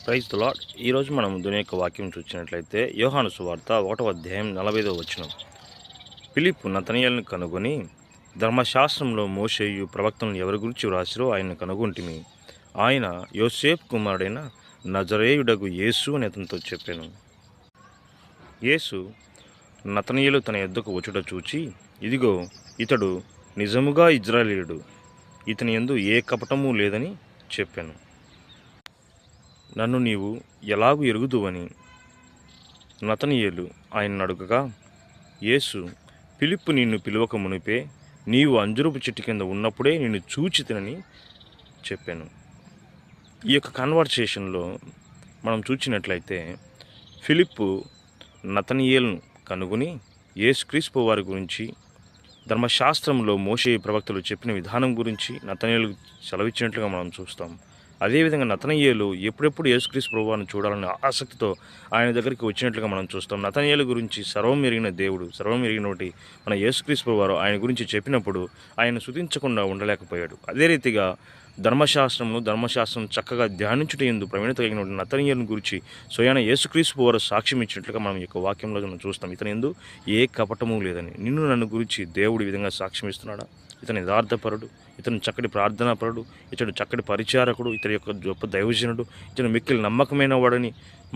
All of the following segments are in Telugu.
Praise the lord. ఈరోజు మనం దేవుని యొక్క వాక్యం చూసినట్లయితే యోహాను సువార్త 1వ అధ్యాయం 45వ వచనం. ఫిలిప్పు నతనయేలును కనుగొని, ధర్మశాస్త్రంలో మోషేయు ప్రవక్తలను ఎవరి గురించి వ్రాసిరో ఆయనను కనుగొంటిమి. ఆయన యోసేపు కుమారుడైన నజరేయుడగు యేసు అని అతనితో చెప్పాను. యేసు నతనయేలు తన యొద్దకు వచ్చుట చూచి, ఇదిగో ఇతడు నిజముగా ఇజ్రాయేలీయుడు, ఇతని యందు ఏ కపటము లేదని చెప్పాను. నన్ను నీవు ఎలాగు ఎరుగుదువని నతనయేలు ఆయనను అడుగగా, యేసు, ఫిలిప్పు నిన్ను పిలువక మునిపే నీవు అంజురపు చెట్టు కింద ఉన్నప్పుడే నిన్ను చూచితినని చెప్పాను. ఈ యొక్క కన్వర్సేషన్లో మనం చూచినట్లయితే ఫిలిప్పు నతనయేలును కనుగొని యేసుక్రీస్తు వారి గురించి, ధర్మశాస్త్రంలో మోషే ప్రవక్తలు చెప్పిన విధానం గురించి నతనయేలు సెలవిచ్చినట్లుగా మనం చూస్తాం. అదేవిధంగా నతనయేలు ఎప్పుడెప్పుడు యేసుక్రీస్తు ప్రభువును చూడాలనే ఆసక్తితో ఆయన దగ్గరికి వచ్చినట్లుగా మనం చూస్తాం. నతనయేలు గురించి సర్వం ఎరిగిన దేవుడు, సర్వం ఎరిగినోటి మన యేసుక్రీస్తు ప్రభువారు ఆయన గురించి చెప్పినప్పుడు ఆయన స్తుతించకుండా ఉండలేకపోయాడు. అదే రీతిగా ధర్మశాస్త్రం చక్కగా ధ్యానించుట యందు ప్రవీణత కలిగిన నతనయేలును గురించి స్వయాన యేసుక్రీస్తు ప్రభువారు సాక్ష్యం ఇచ్చినట్లుగా మనం ఈ యొక్క వాక్యంలో మనం చూస్తాం. ఇతని యందు ఏ కపటము లేదని. నన్ను గురించి దేవుడు ఈ విధంగా సాక్ష్యం ఇస్తున్నాడా? ఇతను యథార్థపరుడు, ఇతను చక్కటి ప్రార్థనాపరుడు, ఇతడు చక్కటి పరిచారకుడు, ఇతని యొక్క గొప్ప దైవజనుడు, ఇతను మిక్కిలి నమ్మకమైన వాడని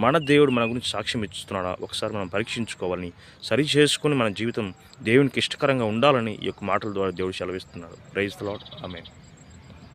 మన దేవుడు మన గురించి సాక్ష్యం ఇస్తున్నాడా? ఒకసారి మనం పరీక్షించుకోవాలని, సరి చేసుకుని మన జీవితం దేవునికి ఇష్టకరంగా ఉండాలని ఈ యొక్క మాటల ద్వారా దేవుడు సెలవిస్తున్నాడు. Praise the Lord. ఆమేన్.